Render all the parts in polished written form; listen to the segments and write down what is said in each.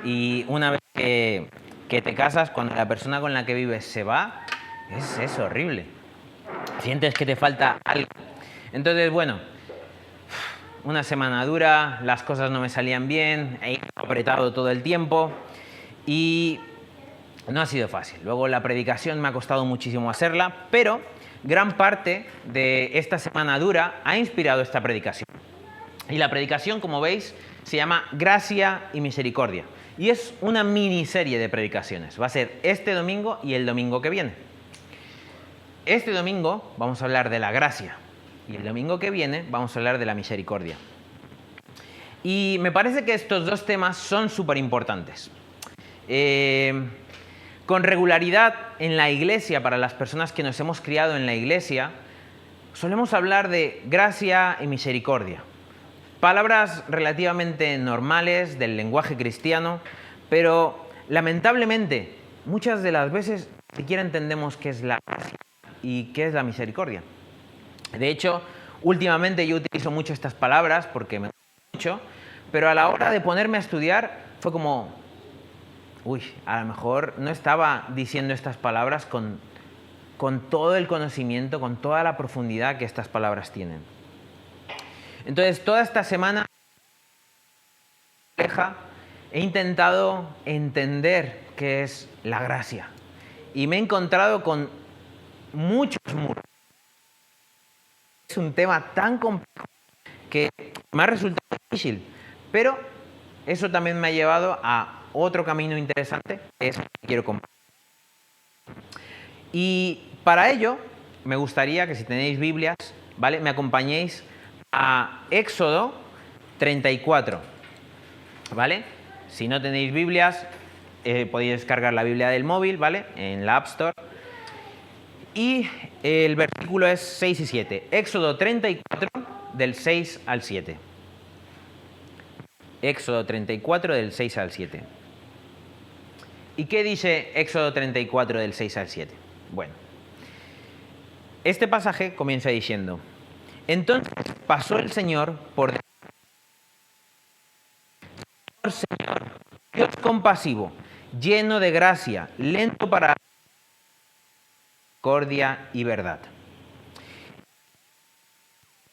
y una vez que te casas, cuando la persona con la que vives se va, es horrible. Sientes que te falta algo. Entonces, bueno, una semana dura, las cosas no me salían bien, he apretado todo el tiempo y no ha sido fácil. Luego la predicación me ha costado muchísimo hacerla, pero gran parte de esta semana dura ha inspirado esta predicación. Y la predicación, como veis, se llama Gracia y Misericordia. Y es una miniserie de predicaciones. Va a ser este domingo y el domingo que viene. Este domingo vamos a hablar de la gracia y el domingo que viene vamos a hablar de la misericordia. Y me parece que estos dos temas son súper importantes. Con regularidad en la iglesia, para las personas que nos hemos criado en la iglesia, solemos hablar de gracia y misericordia. Palabras relativamente normales del lenguaje cristiano, pero lamentablemente muchas de las veces ni siquiera entendemos qué es la gracia y qué es la misericordia. De hecho, últimamente yo utilizo mucho estas palabras porque me gustan mucho, pero a la hora de ponerme a estudiar fue como, uy, a lo mejor no estaba diciendo estas palabras con todo el conocimiento, con toda la profundidad que estas palabras tienen. Entonces, toda esta semana he intentado entender qué es la gracia y me he encontrado con muchos muros. Es un tema tan complejo que me ha resultado difícil, pero eso también me ha llevado a otro camino interesante, que es el que quiero compartir. Y para ello, me gustaría que si tenéis Biblias, ¿vale?, me acompañéis a Éxodo 34, ¿vale? Si no tenéis Biblias, podéis descargar la Biblia del móvil, ¿vale?, en la App Store. Y el versículo es 6 y 7. Éxodo 34, del 6 al 7. Éxodo 34, del 6 al 7. ¿Y qué dice Éxodo 34, del 6 al 7? Bueno, este pasaje comienza diciendo: entonces pasó el Señor por Señor, Dios compasivo, lleno de gracia, lento para misericordia y verdad.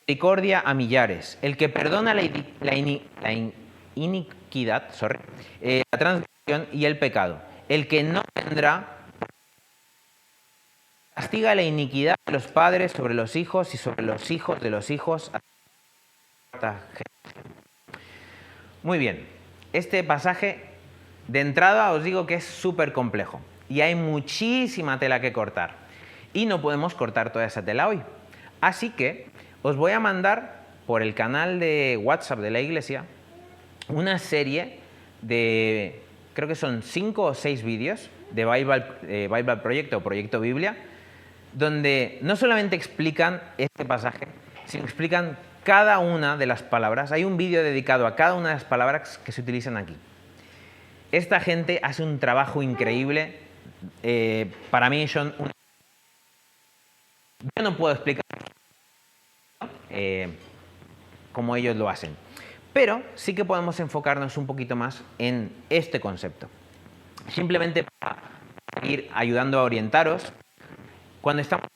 Misericordia a millares, el que perdona la iniquidad, la transgresión y el pecado, el que no tendrá, castiga la iniquidad de los padres sobre los hijos y sobre los hijos de los hijos. Muy bien, este pasaje de entrada os digo que es súper complejo y hay muchísima tela que cortar y no podemos cortar toda esa tela hoy. Así que os voy a mandar por el canal de WhatsApp de la iglesia una serie de, creo que son 5 o 6 vídeos de Bible Project o Proyecto Biblia, donde no solamente explican este pasaje, sino explican cada una de las palabras. Hay un vídeo dedicado a cada una de las palabras que se utilizan aquí. Esta gente hace un trabajo increíble. Para mí son yo no puedo explicar cómo ellos lo hacen, pero sí que podemos enfocarnos un poquito más en este concepto. Simplemente para ir ayudando a orientaros, cuando estamos en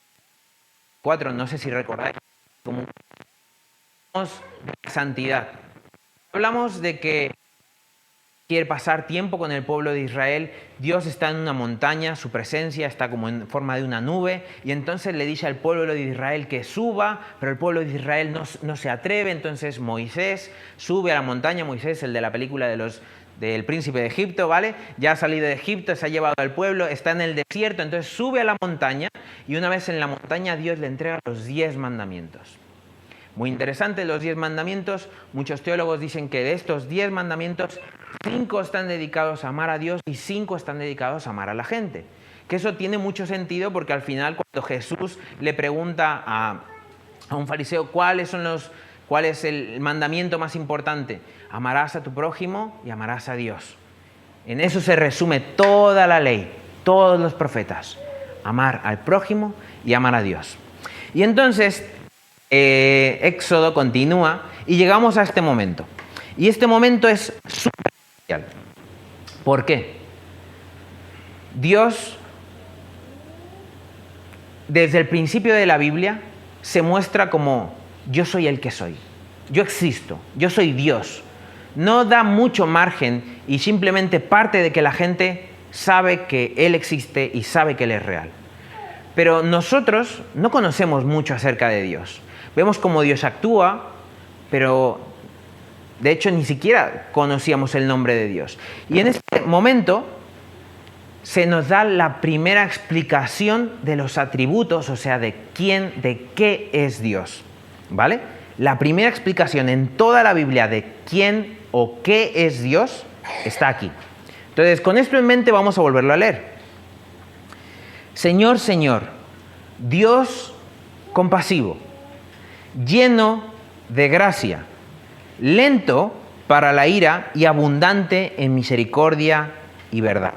4, no sé si recordáis, como hablamos de santidad. Hablamos de que quiere pasar tiempo con el pueblo de Israel. Dios está en una montaña, su presencia está como en forma de una nube, y entonces le dice al pueblo de Israel que suba, pero el pueblo de Israel no se atreve. Entonces Moisés sube a la montaña, Moisés, el de la película del príncipe de Egipto, ¿vale? Ya ha salido de Egipto, se ha llevado al pueblo, está en el desierto, entonces sube a la montaña, y una vez en la montaña Dios le entrega los 10 mandamientos. Muy interesante los 10 mandamientos. Muchos teólogos dicen que de estos 10 mandamientos, 5 están dedicados a amar a Dios y 5 están dedicados a amar a la gente. Que eso tiene mucho sentido porque al final, cuando Jesús le pregunta a un fariseo cuál es el mandamiento más importante, amarás a tu prójimo y amarás a Dios. En eso se resume toda la ley, todos los profetas: amar al prójimo y amar a Dios. Y entonces Éxodo continúa y llegamos a este momento. Y este momento es súper especial. ¿Por qué? Dios, desde el principio de la Biblia, se muestra como yo soy el que soy. Yo existo, yo soy Dios. No da mucho margen y simplemente parte de que la gente sabe que Él existe y sabe que Él es real. Pero nosotros no conocemos mucho acerca de Dios. Vemos cómo Dios actúa, pero de hecho ni siquiera conocíamos el nombre de Dios. Y en este momento se nos da la primera explicación de los atributos, o sea, de qué es Dios. ¿Vale? La primera explicación en toda la Biblia de quién o qué es Dios está aquí. Entonces, con esto en mente vamos a volverlo a leer. Señor, Señor, Dios compasivo, lleno de gracia, lento para la ira y abundante en misericordia y verdad.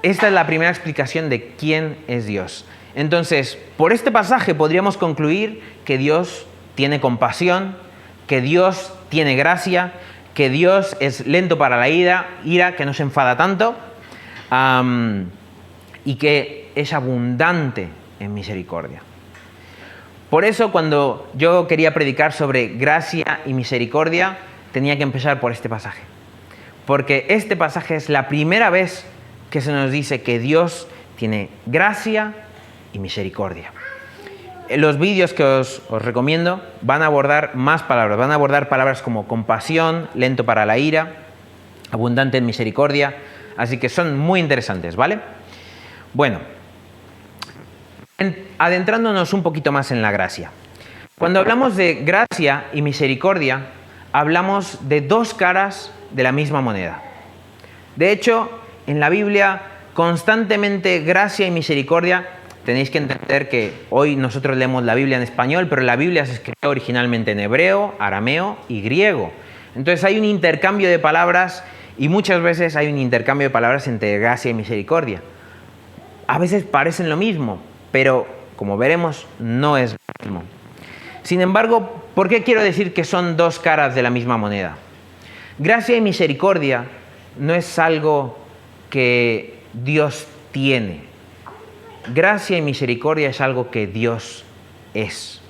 Esta es la primera explicación de quién es Dios. Entonces, por este pasaje podríamos concluir que Dios tiene compasión, que Dios tiene gracia, que Dios es lento para la ira, que no se enfada tanto, y que es abundante en misericordia. Por eso, cuando yo quería predicar sobre gracia y misericordia, tenía que empezar por este pasaje. Porque este pasaje es la primera vez que se nos dice que Dios tiene gracia y misericordia. Los vídeos que os recomiendo van a abordar más palabras, van a abordar palabras como compasión, lento para la ira, abundante en misericordia, así que son muy interesantes, ¿vale? Bueno, adentrándonos un poquito más en la gracia. Cuando hablamos de gracia y misericordia, hablamos de dos caras de la misma moneda. De hecho, en la Biblia, constantemente gracia y misericordia. Tenéis que entender que hoy nosotros leemos la Biblia en español, pero la Biblia se escribió originalmente en hebreo, arameo y griego. Entonces hay un intercambio de palabras y muchas veces hay un intercambio de palabras entre gracia y misericordia. A veces parecen lo mismo, pero como veremos, no es lo mismo. Sin embargo, ¿por qué quiero decir que son dos caras de la misma moneda? Gracia y misericordia no es algo que Dios tiene. Gracia y misericordia es algo que Dios es.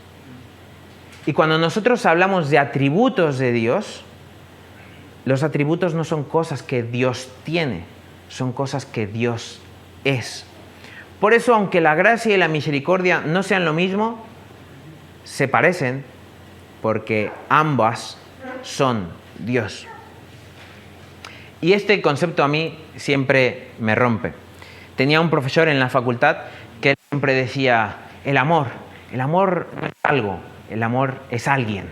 Y cuando nosotros hablamos de atributos de Dios, los atributos no son cosas que Dios tiene, son cosas que Dios es. Por eso, aunque la gracia y la misericordia no sean lo mismo, se parecen porque ambas son Dios. Y este concepto a mí siempre me rompe. Tenía un profesor en la facultad que siempre decía, el amor no es algo, el amor es alguien,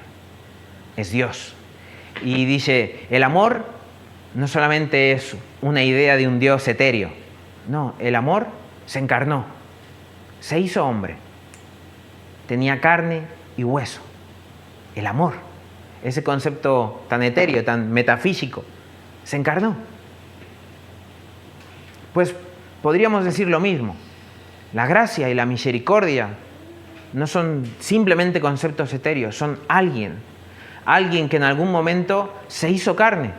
es Dios. Y dice, el amor no solamente es una idea de un Dios etéreo, no, el amor se encarnó, se hizo hombre, tenía carne y hueso. El amor, ese concepto tan etéreo, tan metafísico, se encarnó. Pues podríamos decir lo mismo. La gracia y la misericordia no son simplemente conceptos etéreos, son alguien que en algún momento se hizo carne.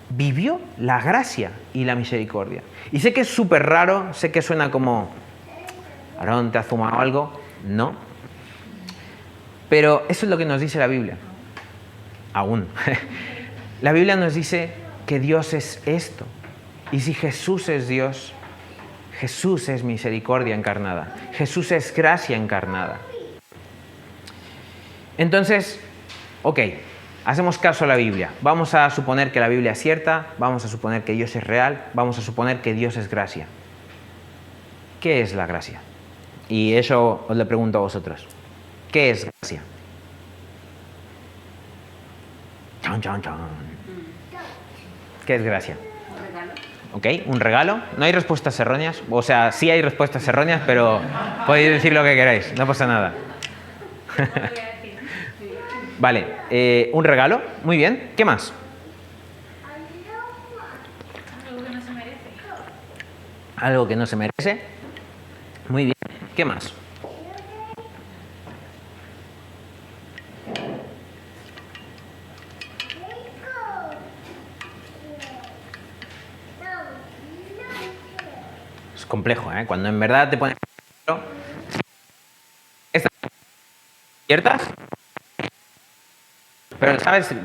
Vivió la gracia y la misericordia. Y sé que es súper raro, sé que suena como, Aarón, ¿te has fumado algo? No. Pero eso es lo que nos dice la Biblia. Aún. La Biblia nos dice que Dios es esto. Y si Jesús es Dios, Jesús es misericordia encarnada. Jesús es gracia encarnada. Entonces, ok, hacemos caso a la Biblia. Vamos a suponer que la Biblia es cierta, vamos a suponer que Dios es real, vamos a suponer que Dios es gracia. ¿Qué es la gracia? Y eso os le pregunto a vosotros. ¿Qué es gracia? Chan, chan, chan. ¿Qué es gracia? ¿Ok? ¿Un regalo? No hay respuestas erróneas. O sea, sí hay respuestas erróneas, pero podéis decir lo que queráis. No pasa nada. Vale. ¿Un regalo? Muy bien. ¿Qué más? Algo que no se merece. Algo que no se merece. Muy bien. ¿Qué más? complejo, ¿eh? Cuando en verdad te pones... Estas ciertas, pero sabes...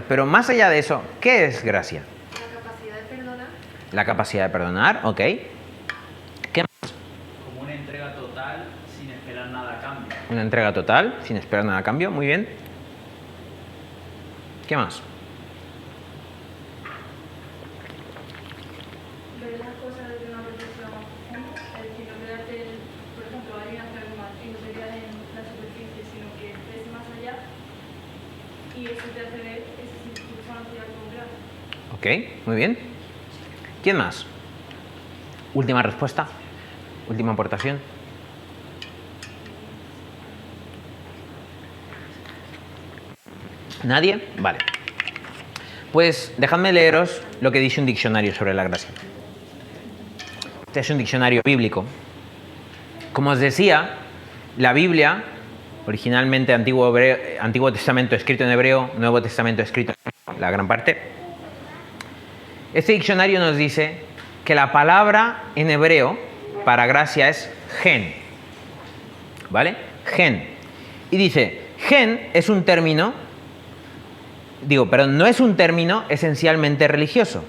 Pero más allá de eso, ¿qué es gracia? La capacidad de perdonar. La capacidad de perdonar, ok. ¿Qué más? Como una entrega total sin esperar nada a cambio. Una entrega total, sin esperar nada a cambio, muy bien. ¿Qué más? Ver las cosas desde una perspectiva más profunda. Es decir, no quedarte, por ejemplo, alguien hace algo mal y no te quedas en la superficie, sino que ves más allá y eso te hace ver ese sentido personal con gracia. Ok, muy bien. ¿Quién más? Última respuesta. Última aportación. ¿Nadie? Vale. Pues dejadme leeros lo que dice un diccionario sobre la gracia. Este es un diccionario bíblico. Como os decía, la Biblia, originalmente Antiguo Testamento escrito en hebreo, Nuevo Testamento escrito en la gran parte. Este diccionario nos dice que la palabra en hebreo para gracia es gen. ¿Vale? Gen. Y dice, gen es un término, no es un término esencialmente religioso.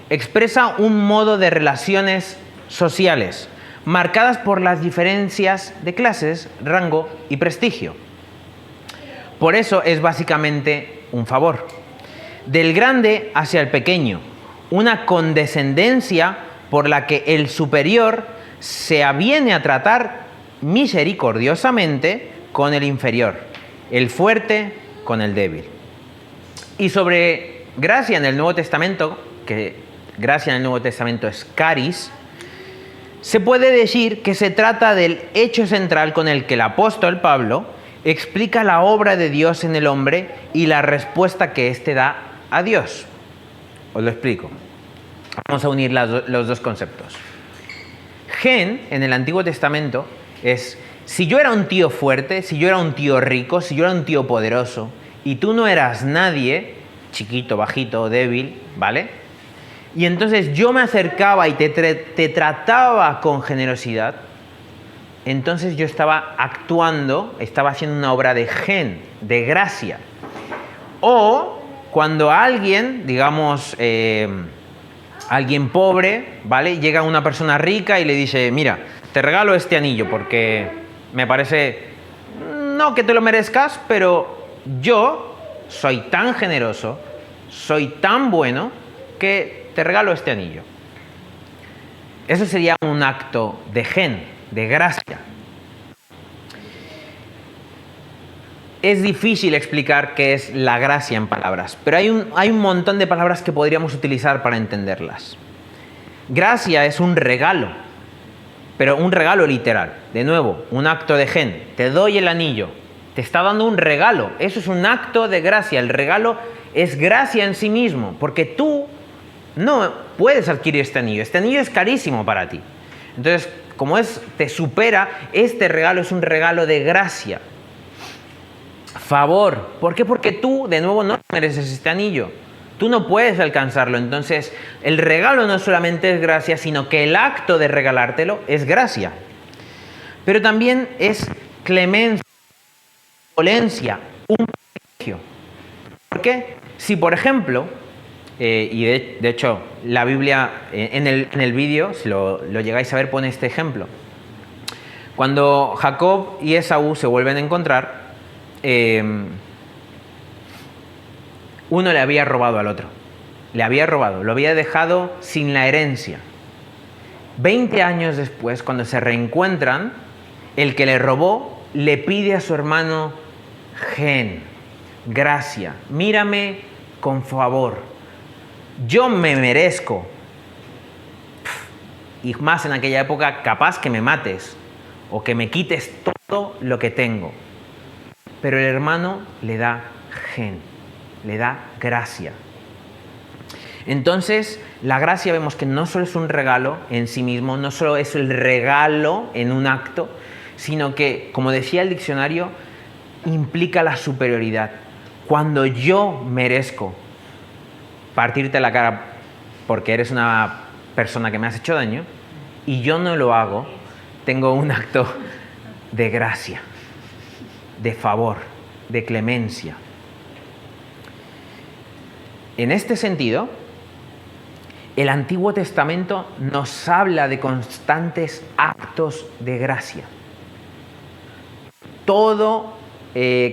Expresa un modo de relaciones sociales marcadas por las diferencias de clases, rango y prestigio. Por eso es básicamente un favor. Del grande hacia el pequeño, una condescendencia por la que el superior se aviene a tratar misericordiosamente con el inferior, el fuerte con el débil. Y sobre gracia en el Nuevo Testamento, que gracia en el Nuevo Testamento es caris, se puede decir que se trata del hecho central con el que el apóstol Pablo explica la obra de Dios en el hombre y la respuesta que éste da a Dios. Os lo explico. Vamos a unir los dos conceptos. Gen, en el Antiguo Testamento, es si yo era un tío fuerte, si yo era un tío rico, si yo era un tío poderoso, y tú no eras nadie, chiquito, bajito, débil, ¿vale? Y entonces yo me acercaba y te trataba con generosidad, entonces yo estaba actuando, estaba haciendo una obra de gen, de gracia. O cuando alguien, digamos, alguien pobre, ¿vale? Llega una persona rica y le dice, mira, te regalo este anillo porque me parece, no que te lo merezcas, pero yo soy tan generoso, soy tan bueno, que te regalo este anillo. Eso sería un acto de gen, de gracia. Es difícil explicar qué es la gracia en palabras, pero hay un montón de palabras que podríamos utilizar para entenderlas. Gracia es un regalo, pero un regalo literal. De nuevo, un acto de gen. Te doy el anillo. Te está dando un regalo. Eso es un acto de gracia. El regalo es gracia en sí mismo, porque tú no puedes adquirir este anillo. Este anillo es carísimo para ti. Entonces, como te supera, este regalo es un regalo de gracia. Favor. ¿Por qué? Porque tú, de nuevo, no mereces este anillo. Tú no puedes alcanzarlo. Entonces, el regalo no solamente es gracia, sino que el acto de regalártelo es gracia. Pero también es clemencia, un privilegio. ¿Por qué? Si, por ejemplo, y de hecho, la Biblia, en el vídeo, si lo llegáis a ver, pone este ejemplo. Cuando Jacob y Esaú se vuelven a encontrar, uno le había robado al otro. Le había robado, lo había dejado sin la herencia. 20 años después, cuando se reencuentran, el que le robó le pide a su hermano gen, gracia, mírame con favor. Yo me merezco. Y más en aquella época, capaz que me mates o que me quites todo lo que tengo. Pero el hermano le da gen, le da gracia. Entonces, la gracia vemos que no solo es un regalo en sí mismo, no solo es el regalo en un acto, sino que, como decía el diccionario, implica la superioridad. Cuando yo merezco partirte la cara porque eres una persona que me has hecho daño y yo no lo hago, tengo un acto de gracia, de favor, de clemencia. En este sentido, el Antiguo Testamento nos habla de constantes actos de gracia.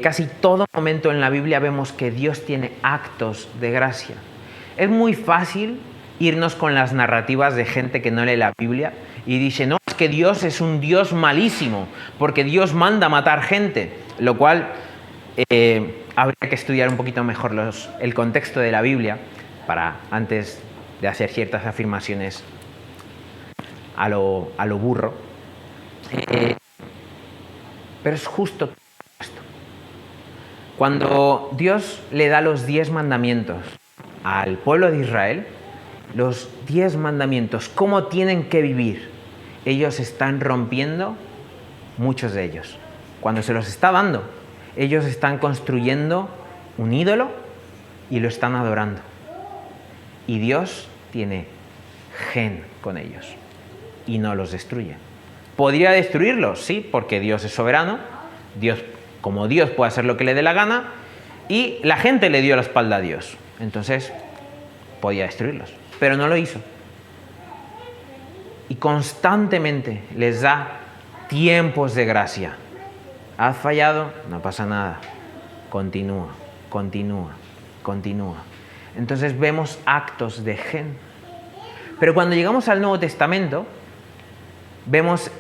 Casi todo momento en la Biblia vemos que Dios tiene actos de gracia. Es muy fácil irnos con las narrativas de gente que no lee la Biblia y dice, no, es que Dios es un Dios malísimo, porque Dios manda matar gente, lo cual habría que estudiar un poquito mejor el contexto de la Biblia para antes de hacer ciertas afirmaciones a lo burro. Pero es justo esto. Cuando Dios le da los 10 mandamientos al pueblo de Israel, los 10 mandamientos, cómo tienen que vivir, ellos están rompiendo muchos de ellos. Cuando se los está dando, ellos están construyendo un ídolo y lo están adorando. Y Dios tiene gen con ellos y no los destruye. ¿Podría destruirlos? Sí, porque Dios es soberano. Como Dios puede hacer lo que le dé la gana y la gente le dio la espalda a Dios. Entonces, podía destruirlos, pero no lo hizo. Y constantemente les da tiempos de gracia. ¿Has fallado? No pasa nada. Continúa, continúa, continúa. Entonces vemos actos de gen. Pero cuando llegamos al Nuevo Testamento, vemos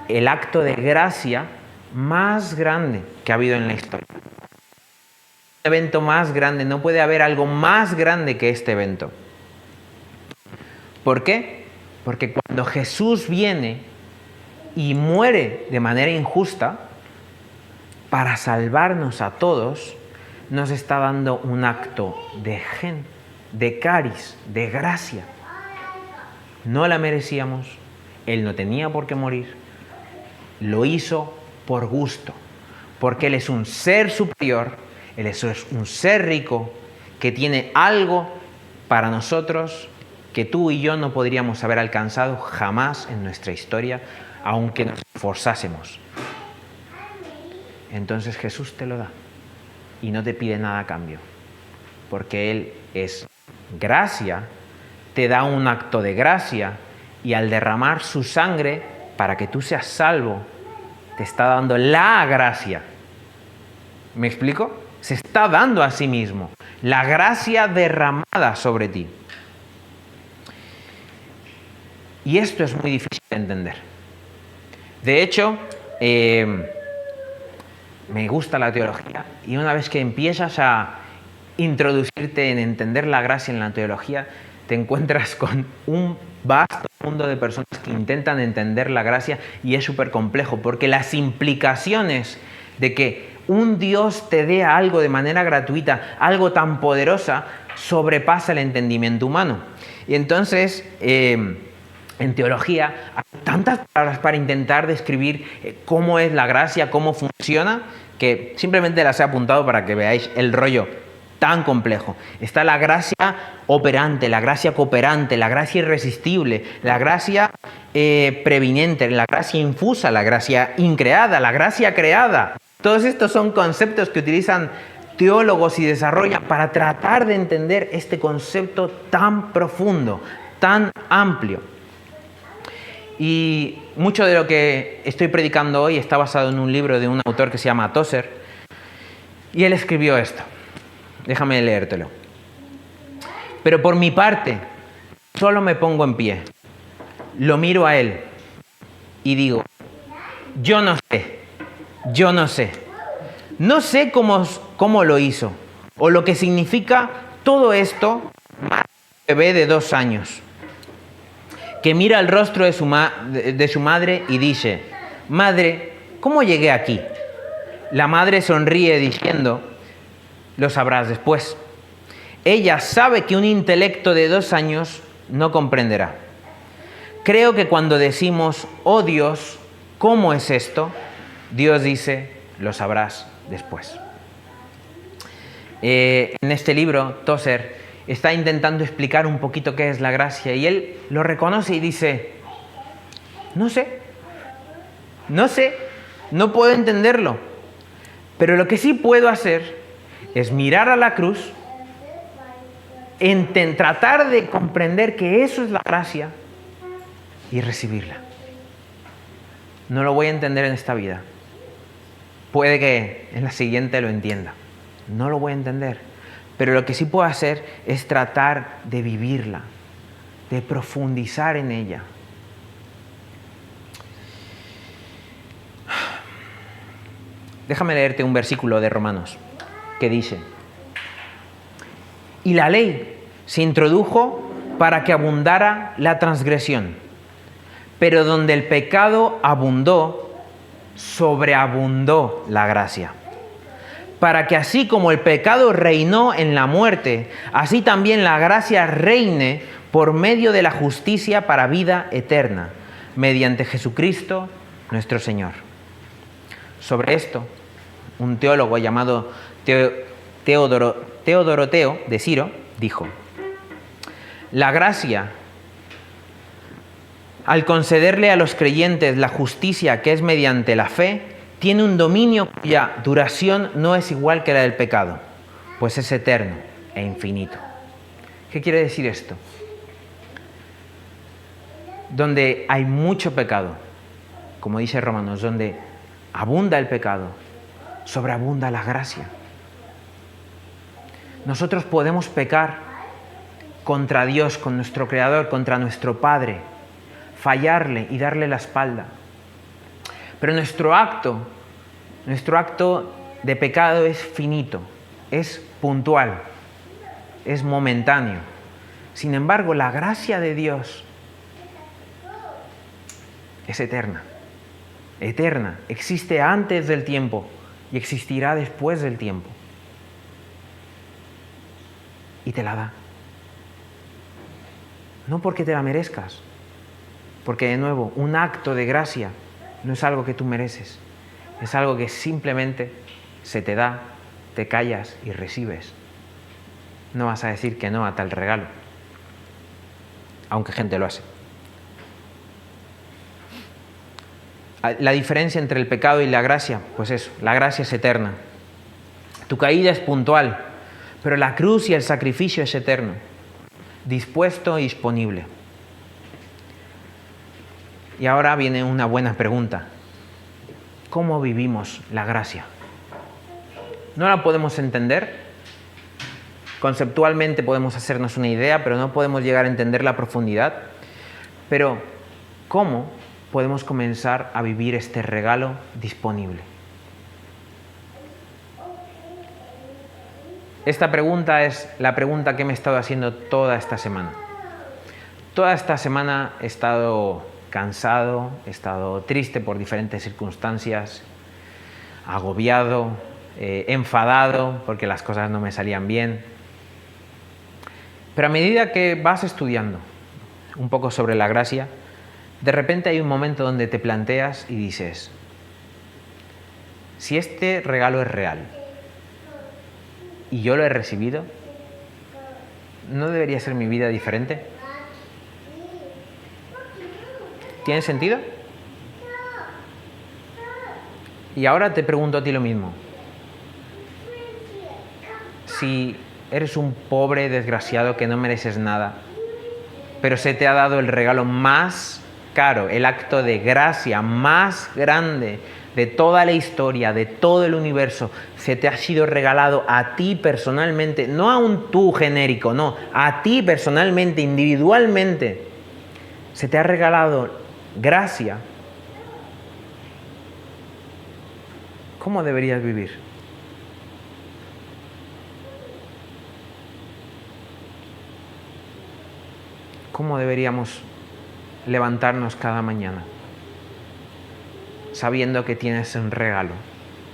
el acto de gracia más grande que ha habido en la historia. Un evento más grande, no puede haber algo más grande que este evento. ¿Por qué? Porque cuando Jesús viene y muere de manera injusta para salvarnos a todos, nos está dando un acto de gen, de caris, de gracia. No la merecíamos, Él no tenía por qué morir, lo hizo por gusto, porque Él es un ser superior, Él es un ser rico que tiene algo para nosotros que tú y yo no podríamos haber alcanzado jamás en nuestra historia, aunque nos esforzásemos. Entonces Jesús te lo da y no te pide nada a cambio, porque Él es gracia, te da un acto de gracia y al derramar su sangre para que tú seas salvo, te está dando la gracia. ¿Me explico? Se está dando a sí mismo la gracia derramada sobre ti. Y esto es muy difícil de entender. De hecho, me gusta la teología y una vez que empiezas a introducirte en entender la gracia en la teología, te encuentras con un vasto mundo de personas que intentan entender la gracia y es súper complejo porque las implicaciones de que un Dios te dé algo de manera gratuita, algo tan poderosa, sobrepasa el entendimiento humano. Y entonces, en teología hay tantas palabras para intentar describir cómo es la gracia, cómo funciona, que simplemente las he apuntado para que veáis el rollo tan complejo. Está la gracia operante, la gracia cooperante, la gracia irresistible, la gracia previnente, la gracia infusa, la gracia increada, la gracia creada. Todos estos son conceptos que utilizan teólogos y desarrollan para tratar de entender este concepto tan profundo, tan amplio. Y mucho de lo que estoy predicando hoy está basado en un libro de un autor que se llama Tozer. Y él escribió esto. Déjame leértelo. Pero por mi parte, solo me pongo en pie. Lo miro a él y digo, yo no sé. No sé cómo lo hizo o lo que significa todo esto más un bebé de 2 años. Que mira el rostro de su madre y dice, madre, ¿cómo llegué aquí? La madre sonríe diciendo, lo sabrás después. Ella sabe que un intelecto de 2 años no comprenderá. Creo que cuando decimos, oh Dios, ¿cómo es esto? Dios dice, lo sabrás después. En este libro, Tozer está intentando explicar un poquito qué es la gracia y él lo reconoce y dice, no sé, no puedo entenderlo, pero lo que sí puedo hacer es mirar a la cruz, tratar de comprender que eso es la gracia y recibirla. No lo voy a entender en esta vida. Puede que en la siguiente lo entienda. No lo voy a entender. Pero lo que sí puedo hacer es tratar de vivirla, de profundizar en ella. Déjame leerte un versículo de Romanos que dice: y la ley se introdujo para que abundara la transgresión, pero donde el pecado abundó, sobreabundó la gracia. Para que así como el pecado reinó en la muerte, así también la gracia reine por medio de la justicia para vida eterna, mediante Jesucristo nuestro Señor. Sobre esto, un teólogo llamado Teodoroteo de Ciro dijo: la gracia, al concederle a los creyentes la justicia que es mediante la fe, tiene un dominio cuya duración no es igual que la del pecado, pues es eterno e infinito. ¿Qué quiere decir esto? Donde hay mucho pecado, como dice Romanos, donde abunda el pecado, sobreabunda la gracia. Nosotros podemos pecar contra Dios, con nuestro Creador, contra nuestro Padre, fallarle y darle la espalda. Pero nuestro acto de pecado es finito, es puntual, es momentáneo. Sin embargo, la gracia de Dios es eterna, existe antes del tiempo y existirá después del tiempo. Y te la da. No porque te la merezcas, porque de nuevo, un acto de gracia no es algo que tú mereces, es algo que simplemente se te da, te callas y recibes. No vas a decir que no a tal regalo, aunque gente lo hace. La diferencia entre el pecado y la gracia, pues eso, la gracia es eterna. Tu caída es puntual, pero la cruz y el sacrificio es eterno, dispuesto y disponible. Y ahora viene una buena pregunta. ¿Cómo vivimos la gracia? No la podemos entender. Conceptualmente podemos hacernos una idea, pero no podemos llegar a entender la profundidad. Pero, ¿cómo podemos comenzar a vivir este regalo disponible? Esta pregunta es la pregunta que me he estado haciendo toda esta semana. Toda esta semana he estado cansado, he estado triste por diferentes circunstancias, agobiado, enfadado porque las cosas no me salían bien. Pero a medida que vas estudiando un poco sobre la gracia, de repente hay un momento donde te planteas y dices: si este regalo es real y yo lo he recibido, ¿no debería ser mi vida diferente? ¿Tiene sentido? Y ahora te pregunto a ti lo mismo. Si eres un pobre desgraciado que no mereces nada, pero se te ha dado el regalo más caro, el acto de gracia más grande de toda la historia, de todo el universo, se te ha sido regalado a ti personalmente, no a un tú genérico, no, a ti personalmente, individualmente, se te ha regalado gracia. ¿Cómo deberías vivir? ¿Cómo deberíamos levantarnos cada mañana sabiendo que tienes un regalo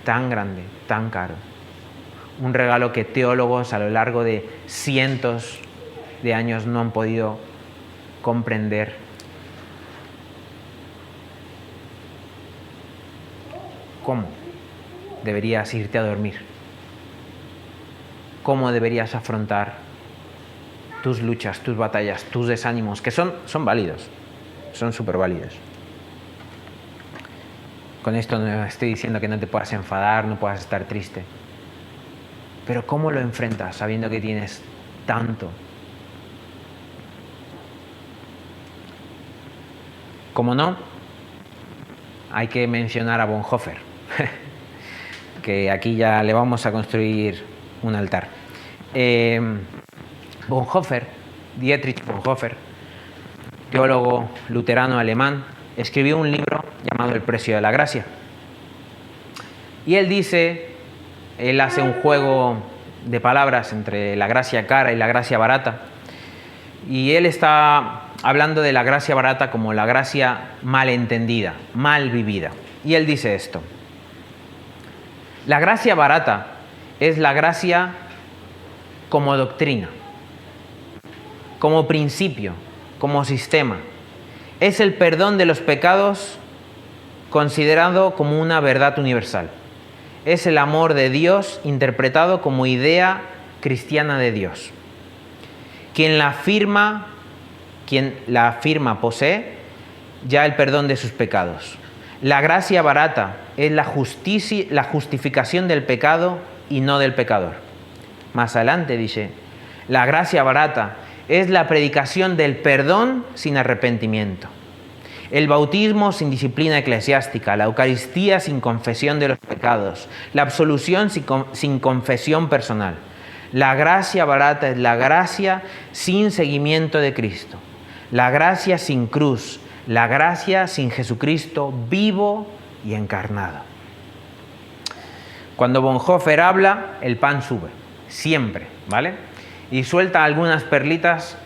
tan grande, tan caro? Un regalo que teólogos a lo largo de cientos de años no han podido comprender. ¿Cómo deberías irte a dormir? ¿Cómo deberías afrontar tus luchas, tus batallas, tus desánimos, que son válidos, son súper válidos. Con esto no estoy diciendo que no te puedas enfadar, no puedas estar triste. Pero ¿cómo lo enfrentas sabiendo que tienes tanto? Como no, hay que mencionar a Bonhoeffer, que aquí ya le vamos a construir un altar. Bonhoeffer, Dietrich Bonhoeffer, teólogo luterano alemán, escribió un libro llamado El precio de la gracia. Y él hace un juego de palabras entre la gracia cara y la gracia barata. Y él está hablando de la gracia barata como la gracia mal entendida, mal vivida. Y él dice esto: la gracia barata es la gracia como doctrina, como principio, como sistema. Es el perdón de los pecados considerado como una verdad universal. Es el amor de Dios interpretado como idea cristiana de Dios. Quien la afirma posee ya el perdón de sus pecados. La gracia barata es la justificación del pecado y no del pecador. Más adelante dice, la gracia barata es la predicación del perdón sin arrepentimiento. El bautismo sin disciplina eclesiástica, la Eucaristía sin confesión de los pecados, la absolución sin confesión personal. La gracia barata es la gracia sin seguimiento de Cristo, la gracia sin cruz, la gracia sin Jesucristo vivo y encarnado. Cuando Bonhoeffer habla, el pan sube, siempre, ¿vale? Y suelta algunas perlitas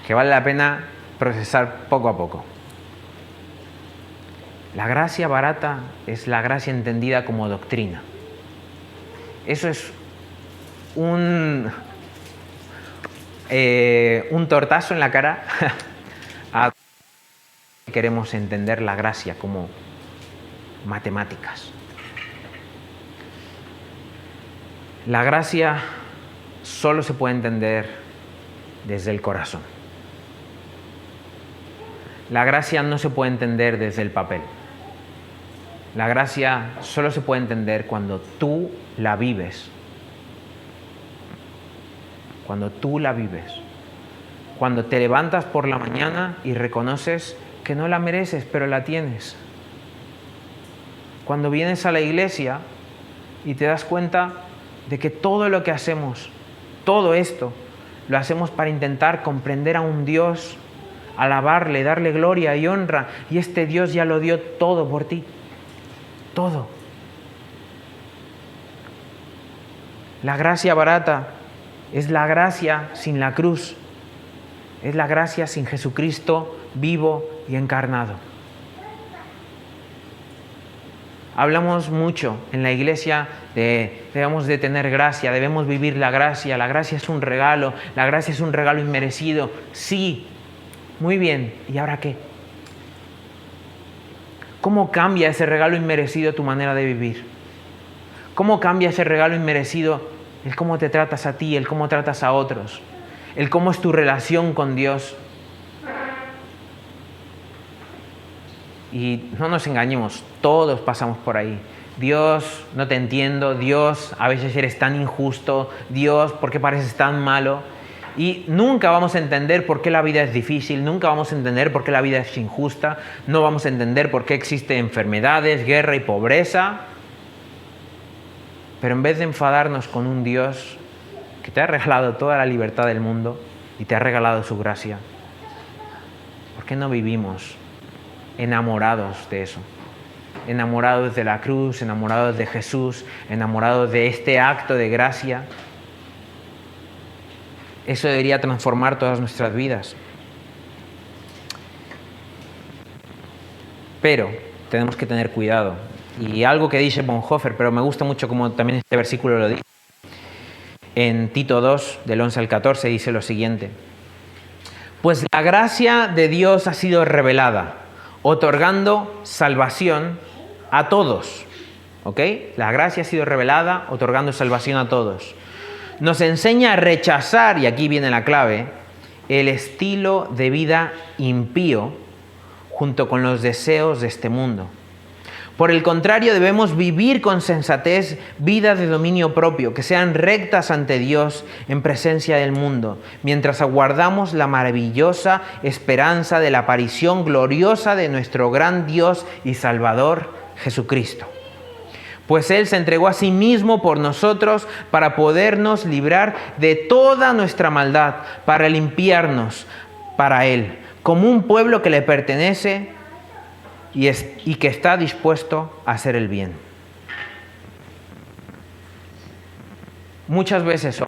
que vale la pena procesar poco a poco. La gracia barata es la gracia entendida como doctrina. Eso es un tortazo en la cara a queremos entender la gracia como matemáticas. La gracia solo se puede entender desde el corazón. La gracia no se puede entender desde el papel. La gracia solo se puede entender cuando tú la vives. Cuando tú la vives. Cuando te levantas por la mañana y reconoces que no la mereces, pero la tienes. Cuando vienes a la iglesia y te das cuenta de que todo lo que hacemos, todo esto, lo hacemos para intentar comprender a un Dios, alabarle, darle gloria y honra, y este Dios ya lo dio todo por ti. Todo. La gracia barata es la gracia sin la cruz. Es la gracia sin Jesucristo vivo y encarnado. Hablamos mucho en la iglesia de debemos de tener gracia, debemos vivir la gracia es un regalo, la gracia es un regalo inmerecido. Sí, muy bien, ¿y ahora qué? ¿Cómo cambia ese regalo inmerecido tu manera de vivir? ¿Cómo cambia ese regalo inmerecido el cómo te tratas a ti, el cómo tratas a otros, el cómo es tu relación con Dios? Y no nos engañemos, todos pasamos por ahí. Dios, no te entiendo. Dios, a veces eres tan injusto. Dios, ¿por qué pareces tan malo? Y nunca vamos a entender por qué la vida es difícil, nunca vamos a entender por qué la vida es injusta, no vamos a entender por qué existen enfermedades, guerra y pobreza. Pero en vez de enfadarnos con un Dios que te ha regalado toda la libertad del mundo y te ha regalado su gracia, ¿por qué no vivimos enamorados de eso? Enamorados de la cruz, enamorados de Jesús, enamorados de este acto de gracia. Eso debería transformar todas nuestras vidas. Pero tenemos que tener cuidado. Y algo que dice Bonhoeffer, pero me gusta mucho como también este versículo lo dice. En Tito 2, del 11 al 14, dice lo siguiente. Pues la gracia de Dios ha sido revelada, otorgando salvación a todos. ¿Ok? La gracia ha sido revelada, otorgando salvación a todos. Nos enseña a rechazar, y aquí viene la clave, el estilo de vida impío junto con los deseos de este mundo. Por el contrario, debemos vivir con sensatez vidas de dominio propio, que sean rectas ante Dios en presencia del mundo, mientras aguardamos la maravillosa esperanza de la aparición gloriosa de nuestro gran Dios y Salvador, Jesucristo. Pues Él se entregó a sí mismo por nosotros para podernos librar de toda nuestra maldad, para limpiarnos para Él, como un pueblo que le pertenece y que está dispuesto a hacer el bien. Muchas veces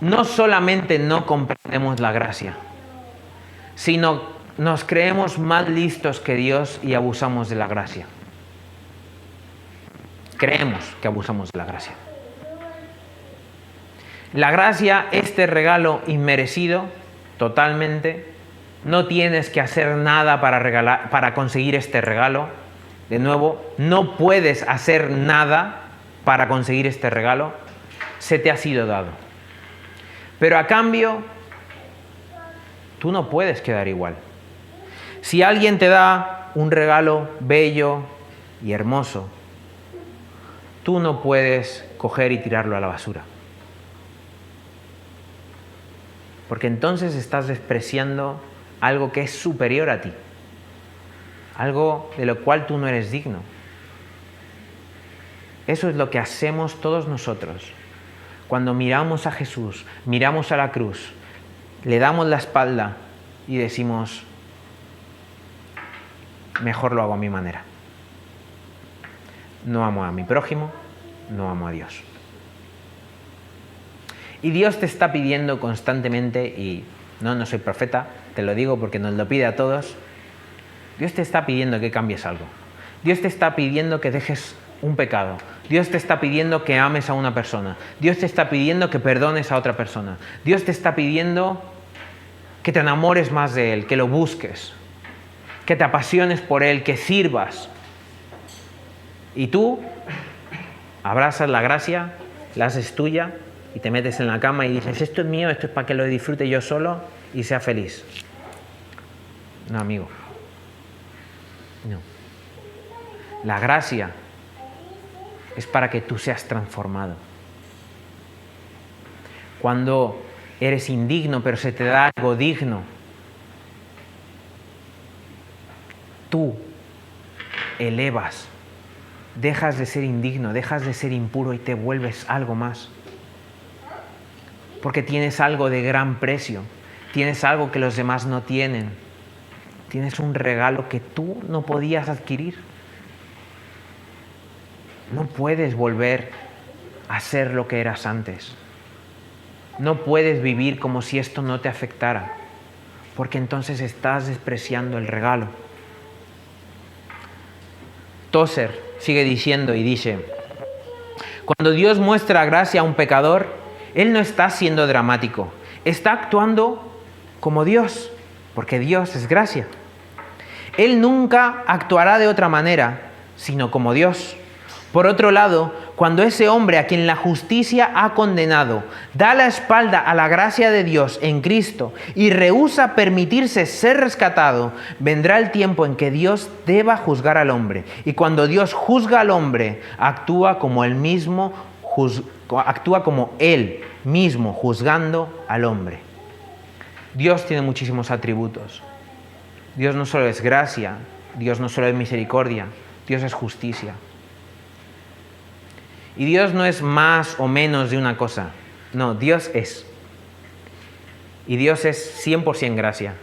no solamente no comprendemos la gracia, sino nos creemos más listos que Dios y abusamos de la gracia. Creemos que abusamos de la gracia. La gracia, este regalo inmerecido, totalmente. No tienes que hacer nada para conseguir este regalo. De nuevo, no puedes hacer nada para conseguir este regalo. Se te ha sido dado. Pero a cambio, tú no puedes quedar igual. Si alguien te da un regalo bello y hermoso, tú no puedes coger y tirarlo a la basura. Porque entonces estás despreciando algo que es superior a ti. Algo de lo cual tú no eres digno. Eso es lo que hacemos todos nosotros. Cuando miramos a Jesús, miramos a la cruz, le damos la espalda y decimos, mejor lo hago a mi manera. No amo a mi prójimo, no amo a Dios. Y Dios te está pidiendo constantemente, y no soy profeta, te lo digo porque nos lo pide a todos, Dios te está pidiendo que cambies algo. Dios te está pidiendo que dejes un pecado. Dios te está pidiendo que ames a una persona. Dios te está pidiendo que perdones a otra persona. Dios te está pidiendo que te enamores más de Él, que lo busques, que te apasiones por Él, que sirvas. Y tú abrazas la gracia, la haces tuya y te metes en la cama y dices, esto es mío, esto es para que lo disfrute yo solo y sea feliz. No, amigo. No. La gracia es para que tú seas transformado. Cuando eres indigno, pero se te da algo digno, tú elevas, dejas de ser indigno, dejas de ser impuro y te vuelves algo más. Porque tienes algo de gran precio, tienes algo que los demás no tienen, tienes un regalo que tú no podías adquirir. No puedes volver a ser lo que eras antes. No puedes vivir como si esto no te afectara, porque entonces estás despreciando el regalo. Tozer sigue diciendo y dice, cuando Dios muestra gracia a un pecador, Él no está siendo dramático, está actuando como Dios, porque Dios es gracia. Él nunca actuará de otra manera, sino como Dios. Por otro lado, cuando ese hombre a quien la justicia ha condenado da la espalda a la gracia de Dios en Cristo y rehúsa permitirse ser rescatado, vendrá el tiempo en que Dios deba juzgar al hombre. Y cuando Dios juzga al hombre, actúa como Él mismo juzgando al hombre. Dios tiene muchísimos atributos. Dios no solo es gracia, Dios no solo es misericordia, Dios es justicia. Y Dios no es más o menos de una cosa. No, Dios es. Y Dios es 100% gracia,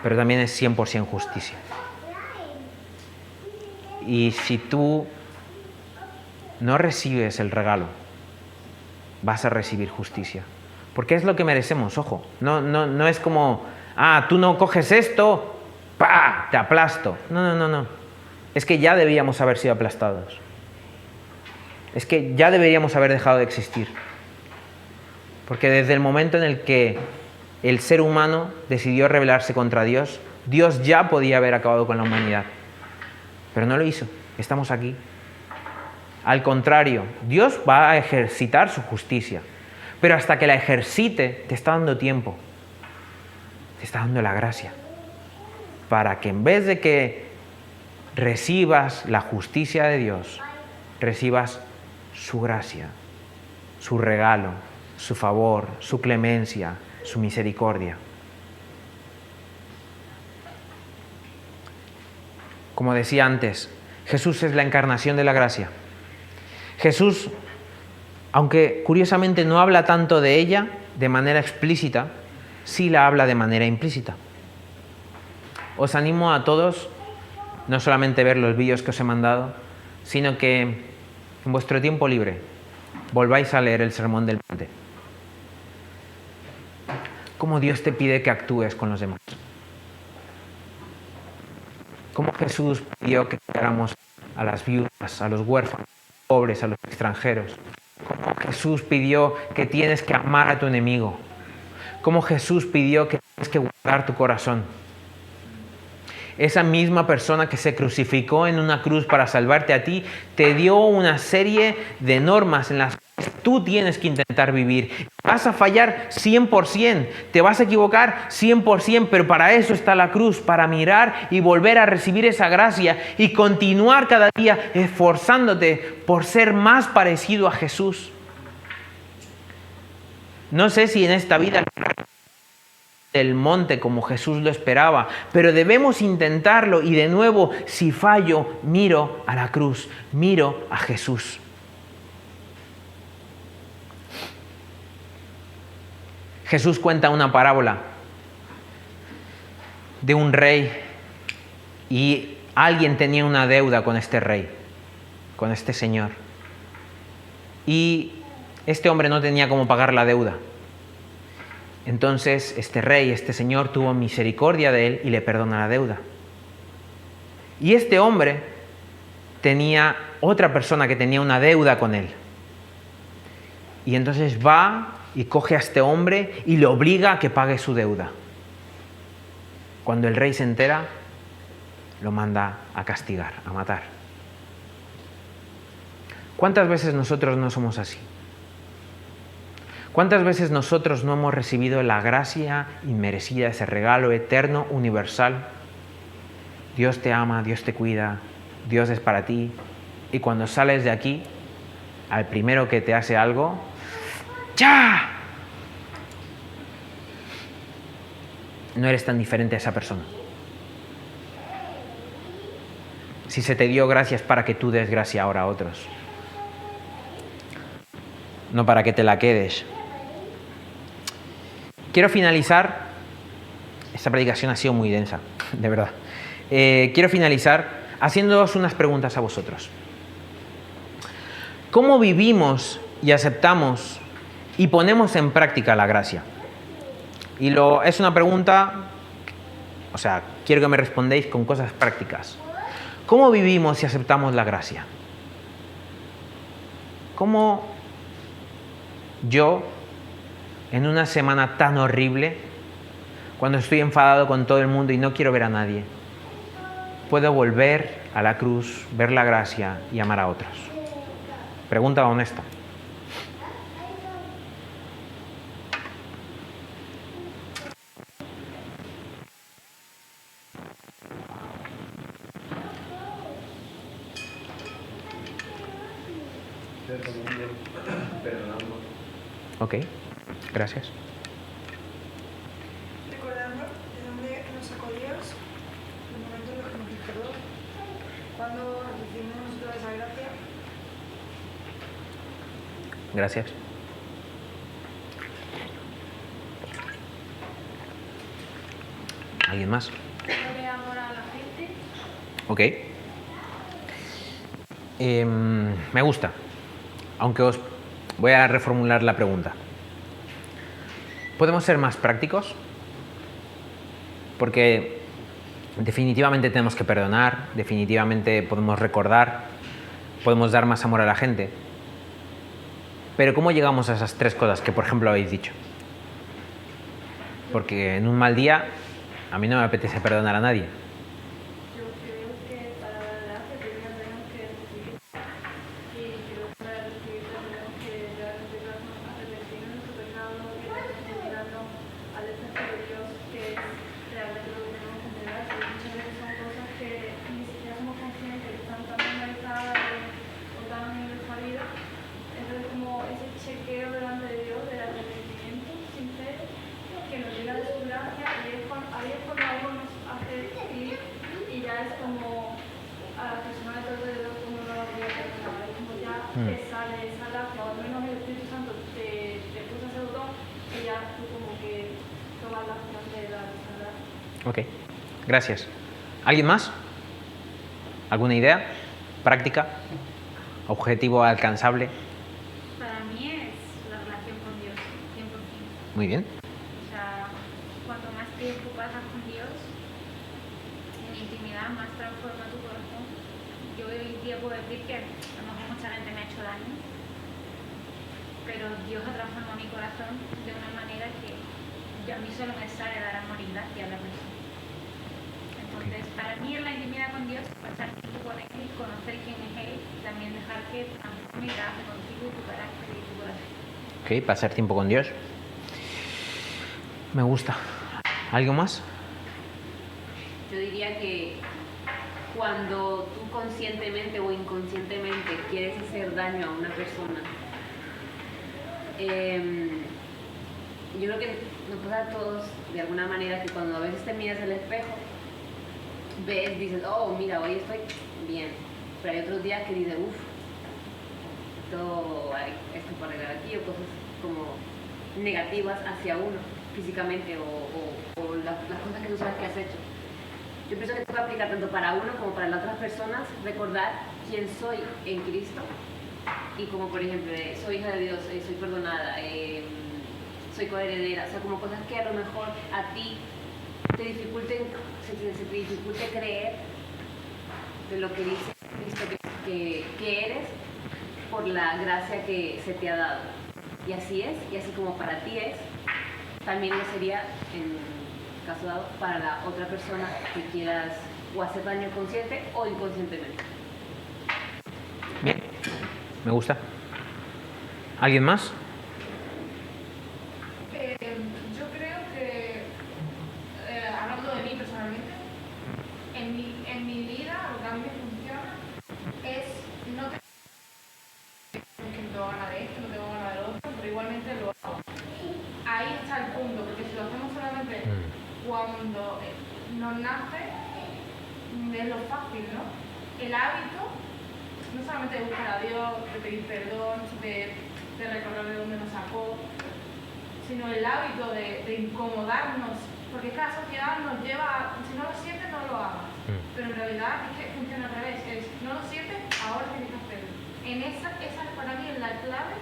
pero también es 100% justicia. Y si tú no recibes el regalo, vas a recibir justicia. Porque es lo que merecemos, ojo. No es como, tú no coges esto, ¡pah!, te aplasto. No. Es que ya debíamos haber sido aplastados. Es que ya deberíamos haber dejado de existir. Porque desde el momento en el que el ser humano decidió rebelarse contra Dios, Dios ya podía haber acabado con la humanidad. Pero no lo hizo. Estamos aquí. Al contrario, Dios va a ejercitar su justicia. Pero hasta que la ejercite, te está dando tiempo. Te está dando la gracia. Para que en vez de que recibas la justicia de Dios, recibas su gracia, su regalo, su favor, su clemencia, su misericordia. Como decía antes, Jesús es la encarnación de la gracia. Jesús, aunque curiosamente no habla tanto de ella de manera explícita, sí la habla de manera implícita. Os animo a todos, no solamente ver los vídeos que os he mandado, sino que en vuestro tiempo libre volváis a leer el Sermón del Monte. Cómo Dios te pide que actúes con los demás. Cómo Jesús pidió que cuidáramos a las viudas, a los huérfanos, a los pobres, a los extranjeros. Cómo Jesús pidió que tienes que amar a tu enemigo. Cómo Jesús pidió que tienes que guardar tu corazón. Esa misma persona que se crucificó en una cruz para salvarte a ti, te dio una serie de normas en las cuales tú tienes que intentar vivir. Vas a fallar 100%, te vas a equivocar 100%, pero para eso está la cruz, para mirar y volver a recibir esa gracia y continuar cada día esforzándote por ser más parecido a Jesús. No sé si en esta vida del monte como Jesús lo esperaba, pero debemos intentarlo y de nuevo, si fallo, miro a la cruz, miro a Jesús. Jesús cuenta una parábola de un rey y alguien tenía una deuda con este rey, con este señor. Y este hombre no tenía cómo pagar la deuda. Entonces este rey, este señor, tuvo misericordia de él y le perdona la deuda. Y este hombre tenía otra persona que tenía una deuda con él. Y entonces va y coge a este hombre y le obliga a que pague su deuda. Cuando el rey se entera, lo manda a castigar, a matar. ¿Cuántas veces nosotros no somos así? ¿Cuántas veces nosotros no hemos recibido la gracia inmerecida, ese regalo eterno, universal? Dios te ama, Dios te cuida, Dios es para ti. Y cuando sales de aquí, al primero que te hace algo, ¡ya! No eres tan diferente a esa persona. Si se te dio gracia es para que tú des gracia ahora a otros. No para que te la quedes. Quiero finalizar, esta predicación ha sido muy densa, de verdad. Quiero finalizar haciéndoos unas preguntas a vosotros. ¿Cómo vivimos y aceptamos y ponemos en práctica la gracia? Es una pregunta, quiero que me respondéis con cosas prácticas. ¿Cómo vivimos y aceptamos la gracia? ¿Cómo yo, en una semana tan horrible, cuando estoy enfadado con todo el mundo y no quiero ver a nadie, puedo volver a la cruz, ver la gracia y amar a otros? Pregunta honesta. Ok, gracias. Recordando de dónde nos sacó Dios, los momentos en los que nos recordó, cuando recibimos toda esa gracia. Gracias. ¿Alguien más? Darle amor a la gente. Ok. Me gusta, aunque os voy a reformular la pregunta. ¿Podemos ser más prácticos? Porque definitivamente tenemos que perdonar, definitivamente podemos recordar, podemos dar más amor a la gente. Pero ¿cómo llegamos a esas tres cosas que, por ejemplo, habéis dicho? Porque en un mal día a mí no me apetece perdonar a nadie. Yo creo que para dar gracia primero tenemos que recibir. Y te sale esa gracia, o al menos el Espíritu Santo te puso ese botón, y ya tú como que tomas la acción de dar esa gracia. Ok, gracias. ¿Alguien más? ¿Alguna idea? ¿Práctica? ¿Objetivo alcanzable? Para mí es la relación con Dios, 100%. Muy bien. O sea, cuanto más tiempo pasas con Dios, en intimidad, más transforma tu corazón. Yo hoy en día puedo decir que a lo mejor mucha gente me ha hecho daño, pero Dios ha transformado mi corazón de una manera que a mí solo me sale dar amor y gracia a la persona. Entonces, para mí en la intimidad con Dios, pasar tiempo con Él, conocer quién es Él, también dejar que transforme y trabaje contigo y tu carácter y tu corazón. Ok, pasar tiempo con Dios. Me gusta. ¿Algo más? Yo diría que cuando tú conscientemente o inconscientemente quieres hacer daño a una persona, yo creo que nos pasa a todos de alguna manera que cuando a veces te miras al espejo, ves, dices, oh, mira, hoy estoy bien, pero hay otros días que dices, uff, esto para arreglar aquí, o cosas como negativas hacia uno físicamente o las cosas que tú sabes que has hecho. Yo pienso que esto va a aplicar tanto para uno como para las otras personas, recordar quién soy en Cristo y como por ejemplo, soy hija de Dios, soy perdonada, soy coheredera, o sea, como cosas que a lo mejor a ti se te dificulte creer de lo que dice Cristo que eres por la gracia que se te ha dado. Y así es, y así como para ti es, también lo sería, en caso dado, para la otra persona que quieras o hacer daño consciente o inconscientemente. Bien, me gusta. ¿Alguien más? Yo creo que, hablando de mí personalmente, en mi vida lo que a mí me funciona es no tener que no tengo ganas de esto, no tengo ganas de lo otro, pero igualmente lo hago. Ahí está el punto, porque si lo hacemos solamente cuando nos nace, es lo fácil, ¿no? El hábito, no solamente de buscar a Dios, de pedir perdón, de recordar de dónde nos sacó, sino el hábito de incomodarnos, porque cada sociedad nos lleva, si no lo sientes, no lo hagas. Pero en realidad es que funciona al revés, no lo sientes, ahora tienes que hacerlo. Esa para mí es la clave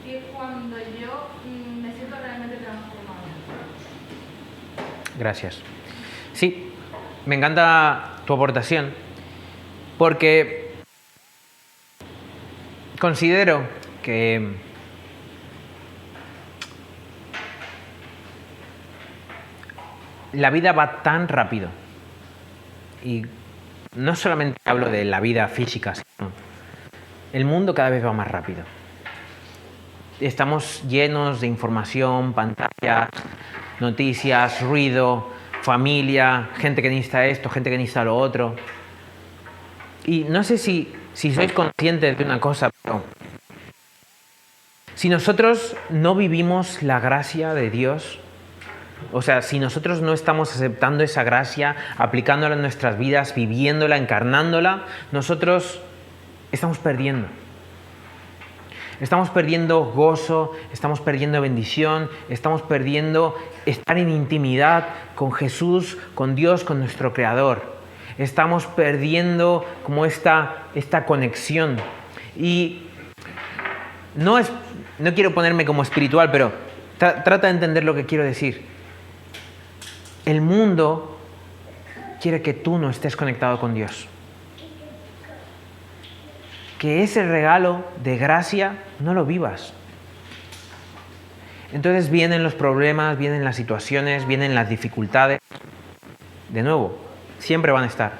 y es cuando yo me siento realmente transformada. Gracias. Sí, me encanta tu aportación porque considero que la vida va tan rápido y no solamente hablo de la vida física, sino el mundo cada vez va más rápido. Estamos llenos de información, pantallas, noticias, ruido, familia, gente que necesita esto, gente que necesita lo otro. Y no sé si sois conscientes de una cosa, pero si nosotros no vivimos la gracia de Dios, o sea, si nosotros no estamos aceptando esa gracia, aplicándola en nuestras vidas, viviéndola, encarnándola, nosotros estamos perdiendo. Estamos perdiendo gozo, estamos perdiendo bendición, estamos perdiendo estar en intimidad con Jesús, con Dios, con nuestro Creador. Estamos perdiendo como esta conexión. Y no quiero ponerme como espiritual, pero trata de entender lo que quiero decir. El mundo quiere que tú no estés conectado con Dios. Que ese regalo de gracia no lo vivas. Entonces vienen los problemas, vienen las situaciones, vienen las dificultades. De nuevo, siempre van a estar.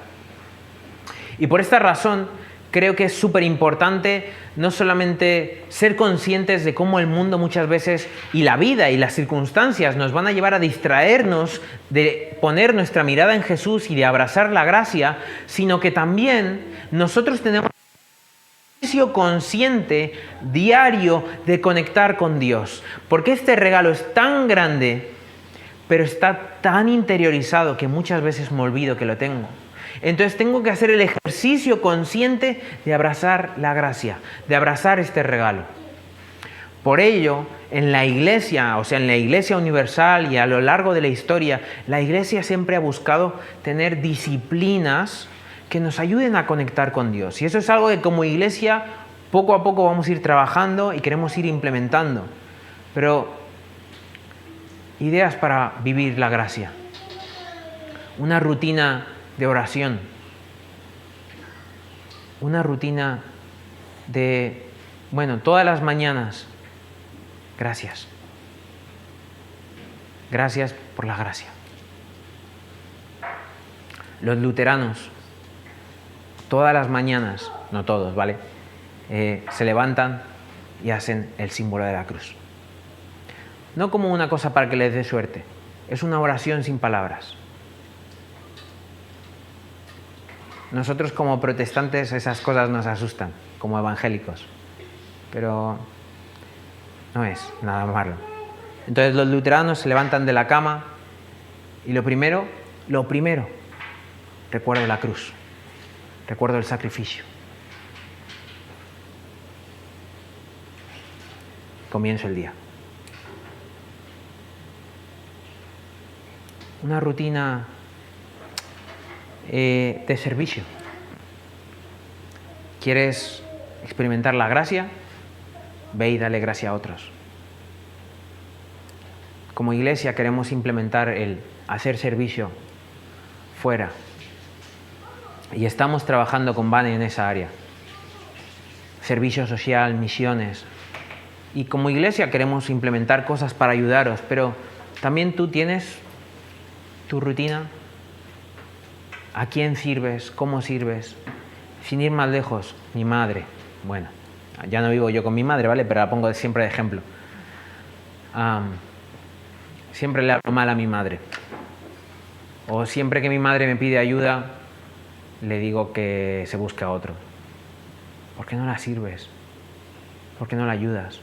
Y por esta razón, creo que es súper importante no solamente ser conscientes de cómo el mundo muchas veces y la vida y las circunstancias nos van a llevar a distraernos de poner nuestra mirada en Jesús y de abrazar la gracia, sino que también nosotros tenemos consciente, diario, de conectar con Dios. Porque este regalo es tan grande, pero está tan interiorizado que muchas veces me olvido que lo tengo. Entonces tengo que hacer el ejercicio consciente de abrazar la gracia, de abrazar este regalo. Por ello, en la Iglesia, o sea, en la Iglesia universal y a lo largo de la historia, la Iglesia siempre ha buscado tener disciplinas que nos ayuden a conectar con Dios. Y eso es algo que como Iglesia poco a poco vamos a ir trabajando y queremos ir implementando. Pero ideas para vivir la gracia. Una rutina de oración. Una rutina de, todas las mañanas, gracias. Gracias por la gracia. Los luteranos, todas las mañanas, no todos, ¿vale? Se levantan y hacen el símbolo de la cruz. No como una cosa para que les dé suerte, es una oración sin palabras. Nosotros como protestantes esas cosas nos asustan, como evangélicos, pero no es nada malo. Entonces los luteranos se levantan de la cama y lo primero, recuerdo la cruz, recuerdo el sacrificio. Comienzo el día. Una rutina de servicio. ¿Quieres experimentar la gracia? Ve y dale gracia a otros. Como Iglesia queremos implementar el hacer servicio fuera. Y estamos trabajando con Vane en esa área. Servicio social, misiones. Y como Iglesia queremos implementar cosas para ayudaros, pero también tú tienes tu rutina. ¿A quién sirves? ¿Cómo sirves? Sin ir más lejos, mi madre. Bueno, ya no vivo yo con mi madre, ¿vale? Pero la pongo siempre de ejemplo. Siempre le hablo mal a mi madre. O siempre que mi madre me pide ayuda, le digo que se busque a otro. ¿Por qué no la sirves? ¿Por qué no la ayudas?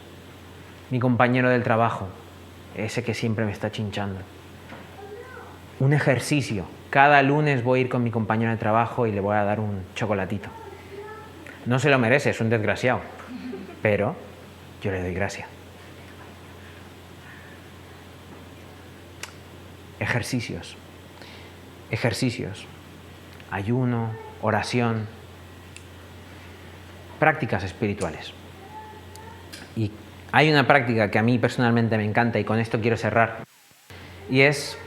Mi compañero del trabajo, ese que siempre me está chinchando. Un ejercicio. Cada lunes voy a ir con mi compañero de trabajo y le voy a dar un chocolatito. No se lo merece, es un desgraciado. Pero yo le doy gracia. Ejercicios. Ayuno, oración. Prácticas espirituales. Y hay una práctica que a mí personalmente me encanta y con esto quiero cerrar. Y es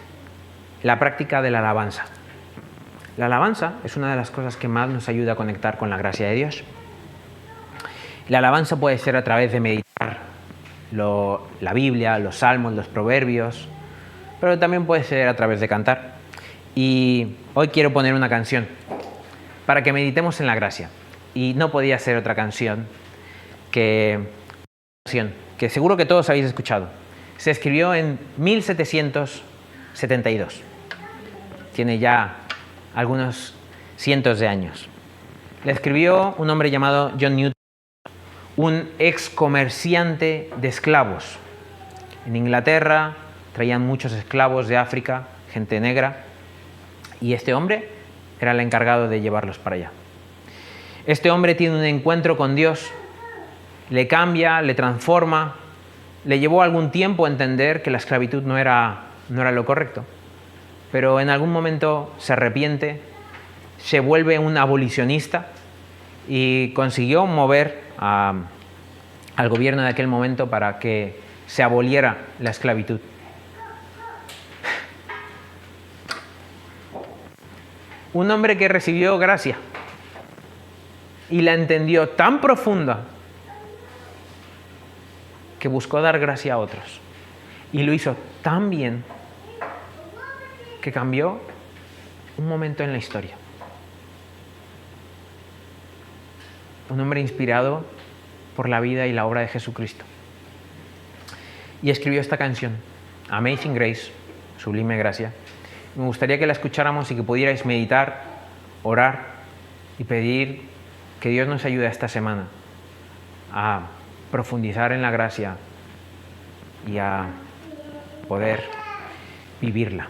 la práctica de la alabanza. La alabanza es una de las cosas que más nos ayuda a conectar con la gracia de Dios. La alabanza puede ser a través de meditar la Biblia, los salmos, los proverbios, pero también puede ser a través de cantar. Y hoy quiero poner una canción para que meditemos en la gracia. Y no podía ser otra canción que seguro que todos habéis escuchado. Se escribió en 1772. Tiene ya algunos cientos de años. La escribió un hombre llamado John Newton, un ex comerciante de esclavos. En Inglaterra traían muchos esclavos de África, gente negra, y este hombre era el encargado de llevarlos para allá. Este hombre tiene un encuentro con Dios, le cambia, le transforma, le llevó algún tiempo a entender que la esclavitud no era lo correcto, pero en algún momento se arrepiente, se vuelve un abolicionista y consiguió mover al gobierno de aquel momento para que se aboliera la esclavitud. Un hombre que recibió gracia y la entendió tan profunda que buscó dar gracia a otros. Y lo hizo tan bien que cambió un momento en la historia. Un hombre inspirado por la vida y la obra de Jesucristo. Y escribió esta canción, Amazing Grace, Sublime Gracia. Me gustaría que la escucháramos y que pudierais meditar, orar y pedir que Dios nos ayude esta semana a profundizar en la gracia y a poder vivirla.